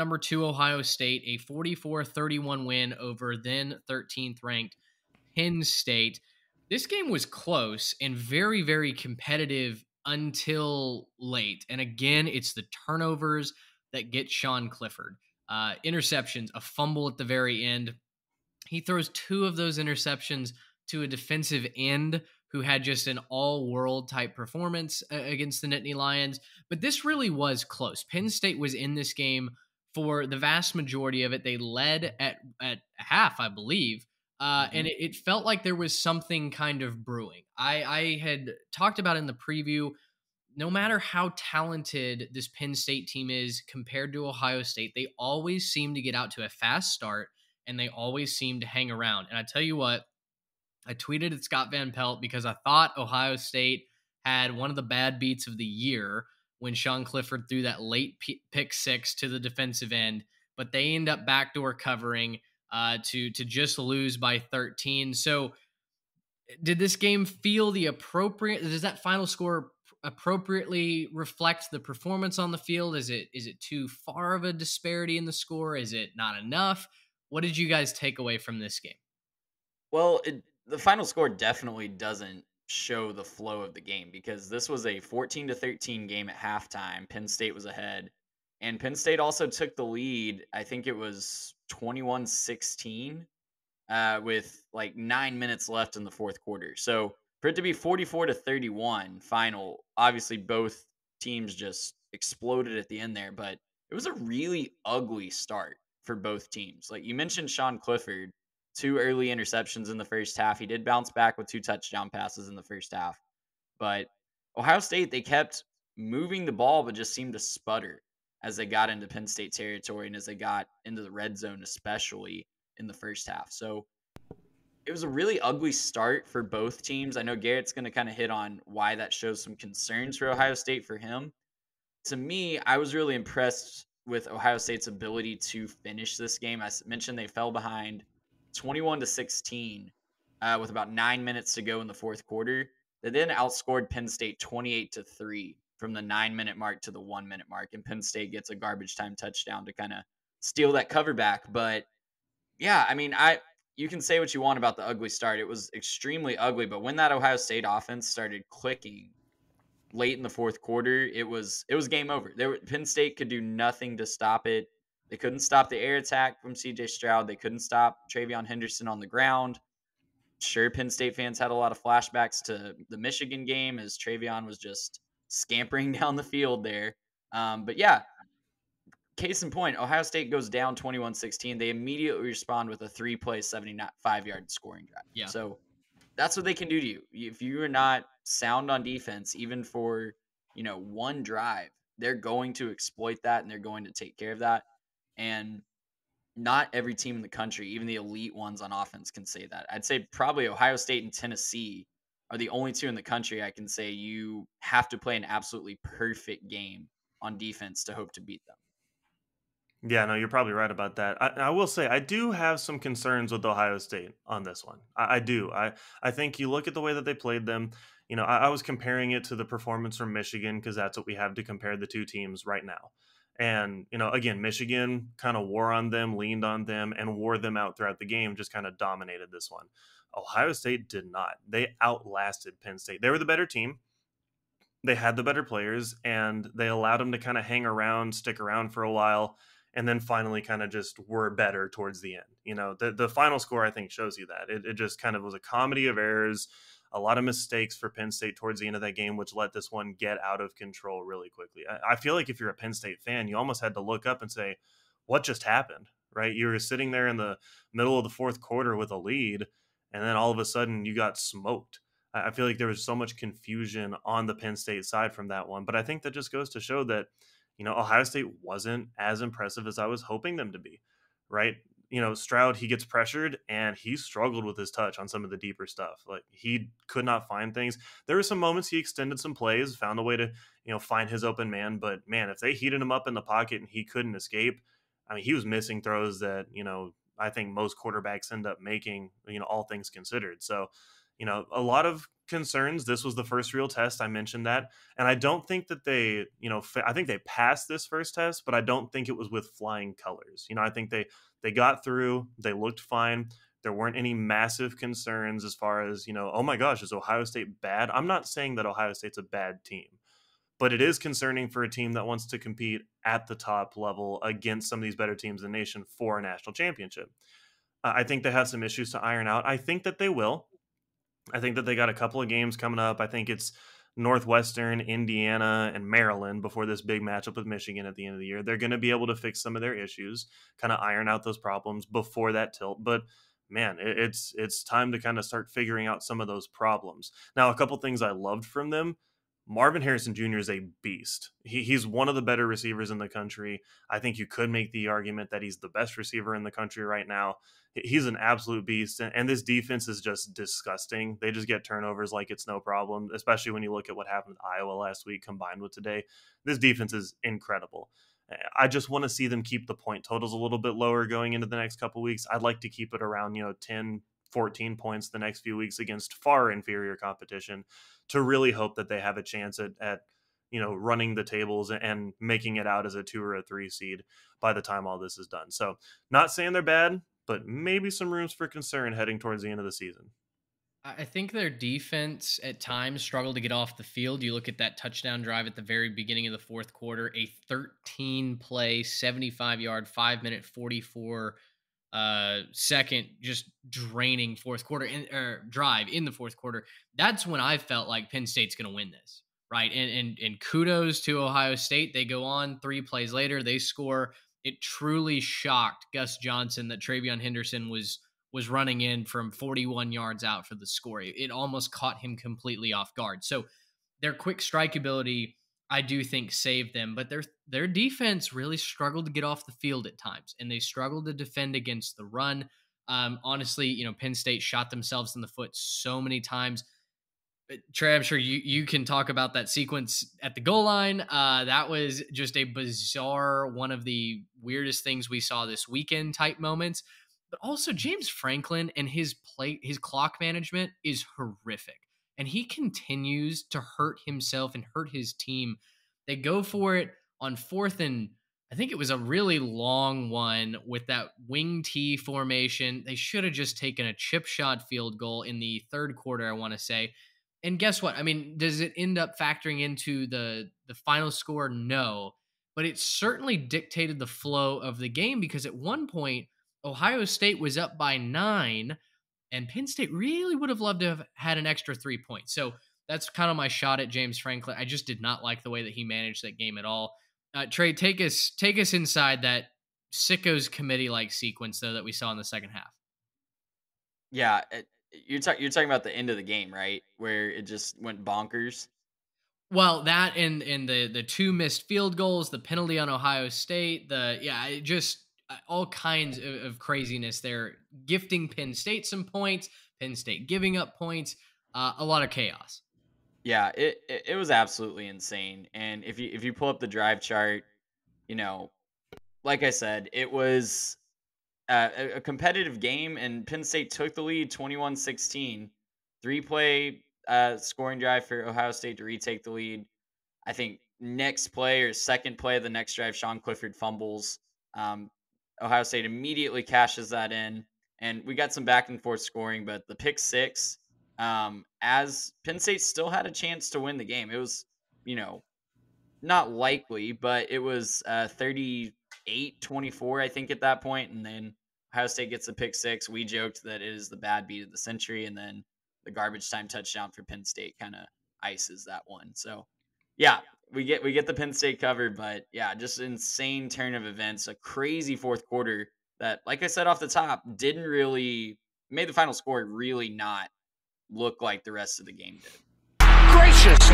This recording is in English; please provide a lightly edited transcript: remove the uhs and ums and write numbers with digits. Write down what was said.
number 2 Ohio State, a 44-31 win over then 13th ranked Penn State. This game was close and very, very competitive until late. And again, it's the turnovers that get Sean Clifford. Interceptions, a fumble at the very end. He throws 2 of those interceptions to a defensive end who had just an all-world type performance against the Nittany Lions. But this really was close. Penn State was in this game for the vast majority of it. They led at half, I believe. And it felt like there was something kind of brewing. I had talked about in the preview, no matter how talented this Penn State team is compared to Ohio State, they always seem to get out to a fast start and they always seem to hang around. And I tell you what, I tweeted at Scott Van Pelt because I thought Ohio State had one of the bad beats of the year when Sean Clifford threw that late pick 6 to the defensive end, but they end up backdoor covering to just lose by 13. So did this game feel the appropriate? Does that final score appropriately reflect the performance on the field? Is it too far of a disparity in the score? Is it not enough? What did you guys take away from this game? Well, the final score definitely doesn't show the flow of the game because this was a 14-13 game at halftime. Penn State was ahead, and Penn State also took the lead. I think it was 21-16 with like 9 minutes left in the fourth quarter. So for it to be 44-31 final, obviously both teams just exploded at the end there, but it was a really ugly start for both teams. Like you mentioned, Sean Clifford, 2 early interceptions in the first half. He did bounce back with 2 touchdown passes in the first half. But Ohio State, they kept moving the ball, but just seemed to sputter as they got into Penn State territory and as they got into the red zone, especially in the first half. So it was a really ugly start for both teams. I know Garrett's going to kind of hit on why that shows some concerns for Ohio State for him. To me, I was really impressed with Ohio State's ability to finish this game. I mentioned they fell behind 21-16 with about 9 minutes to go in the fourth quarter. They then outscored Penn State 28-3 from the 9-minute mark to the 1-minute mark, and Penn State gets a garbage time touchdown to kind of steal that cover back. But yeah, I mean, you can say what you want about the ugly start. It was extremely ugly, but when that Ohio State offense started clicking late in the fourth quarter, it was game over. Penn State could do nothing to stop it. They couldn't stop the air attack from CJ Stroud. They couldn't stop Travion Henderson on the ground. Sure, Penn State fans had a lot of flashbacks to the Michigan game as Travion was just scampering down the field there. But yeah, case in point, Ohio State goes down 21-16. They immediately respond with a 3-play, 75-yard scoring drive. Yeah. So that's what they can do to you. If you are not sound on defense, even for, one drive, they're going to exploit that and they're going to take care of that. And not every team in the country, even the elite ones on offense, can say that. I'd say probably Ohio State and Tennessee are the only 2 in the country I can say you have to play an absolutely perfect game on defense to hope to beat them. Yeah, no, you're probably right about that. I will say I do have some concerns with Ohio State on this one. I do. I think you look at the way that they played them. I was comparing it to the performance from Michigan because that's what we have to compare the 2 teams right now. And, again, Michigan kind of wore on them, leaned on them, and wore them out throughout the game, just kind of dominated this one. Ohio State did not. They outlasted Penn State. They were the better team. They had the better players, and they allowed them to kind of hang around, stick around for a while, and then finally kind of just were better towards the end. The final score, I think, shows you that. It just kind of was a comedy of errors, a lot of mistakes for Penn State towards the end of that game, which let this one get out of control really quickly. I feel like if you're a Penn State fan, you almost had to look up and say, what just happened, right? You were sitting there in the middle of the fourth quarter with a lead, and then all of a sudden you got smoked. I feel like there was so much confusion on the Penn State side from that one. But I think that just goes to show that, Ohio State wasn't as impressive as I was hoping them to be, right? Stroud, he gets pressured and he struggled with his touch on some of the deeper stuff. Like he could not find things. There were some moments he extended some plays, found a way to, find his open man. But man, if they heated him up in the pocket and he couldn't escape, I mean, he was missing throws that, I think most quarterbacks end up making, all things considered. So, a lot of concerns. This was the first real test. I mentioned that. And I don't think that they, I think they passed this first test, but I don't think it was with flying colors. I think they got through, they looked fine. There weren't any massive concerns as far as, oh my gosh, is Ohio State bad? I'm not saying that Ohio State's a bad team, but it is concerning for a team that wants to compete at the top level against some of these better teams in the nation for a national championship. I think they have some issues to iron out. I think that they will. I think that they got a couple of games coming up. I think it's Northwestern, Indiana, and Maryland before this big matchup with Michigan at the end of the year. They're going to be able to fix some of their issues, kind of iron out those problems before that tilt. But man, it's time to kind of start figuring out some of those problems. Now, a couple things I loved from them. Marvin Harrison Jr. is a beast. He's one of the better receivers in the country. I think you could make the argument that he's the best receiver in the country right now. He's an absolute beast, and this defense is just disgusting. They just get turnovers like it's no problem, especially when you look at what happened with Iowa last week combined with today. This defense is incredible. I just want to see them keep the point totals a little bit lower going into the next couple weeks. I'd like to keep it around, 10, 14 points the next few weeks against far inferior competition to really hope that they have a chance at running the tables and making it out as a 2 or a 3 seed by the time all this is done. So not saying they're bad, but maybe some rooms for concern heading towards the end of the season. I think their defense at times struggled to get off the field. You look at that touchdown drive at the very beginning of the fourth quarter, a 13-play, 75-yard, 5-minute, 44 second just draining fourth quarter drive in the fourth quarter. That's when I felt like Penn State's going to win this, right? And kudos to Ohio State. They go on 3 plays later, they score. It truly shocked Gus Johnson that TreVeyon Henderson was running in from 41 yards out for the score. It almost caught him completely off guard. So their quick strike ability, I do think, saved them, but their defense really struggled to get off the field at times, and they struggled to defend against the run. Honestly, Penn State shot themselves in the foot so many times. Trey, I'm sure you can talk about that sequence at the goal line. That was just a bizarre, one of the weirdest things we saw this weekend type moments. But also James Franklin and his clock management is horrific. And he continues to hurt himself and hurt his team. They go for it on 4th and I think it was a really long one with that wing T formation. They should have just taken a chip shot field goal in the third quarter, I want to say. And guess what? I mean, does it end up factoring into the final score? No. But it certainly dictated the flow of the game because at one point, Ohio State was up by 9, and Penn State really would have loved to have had an extra 3 points. So that's kind of my shot at James Franklin. I just did not like the way that he managed that game at all. Trey, take us inside that sickos committee-like sequence, though, that we saw in the second half. Yeah, you're talking about the end of the game, right? Where it just went bonkers. Well, that and the 2 missed field goals, the penalty on Ohio State, all kinds of craziness there, gifting Penn State some points, Penn State giving up points, a lot of chaos. Yeah, it was absolutely insane. And if you pull up the drive chart, like I said, it was a competitive game, and Penn State took the lead 21-16. 3-play scoring drive for Ohio State to retake the lead. I think next play or second play of the next drive, Sean Clifford fumbles. Ohio State immediately cashes that in, and we got some back and forth scoring, but the pick 6, as Penn State still had a chance to win the game. It was, not likely, but it was 38-24, I think, at that point, and then Ohio State gets the pick 6. We joked that it is the bad beat of the century, and then the garbage time touchdown for Penn State kind of ices that one. So, yeah, we get the Penn State cover, but yeah, just an insane turn of events, a crazy fourth quarter that, like I said off the top, didn't really made the final score really not look like the rest of the game did. Gracious,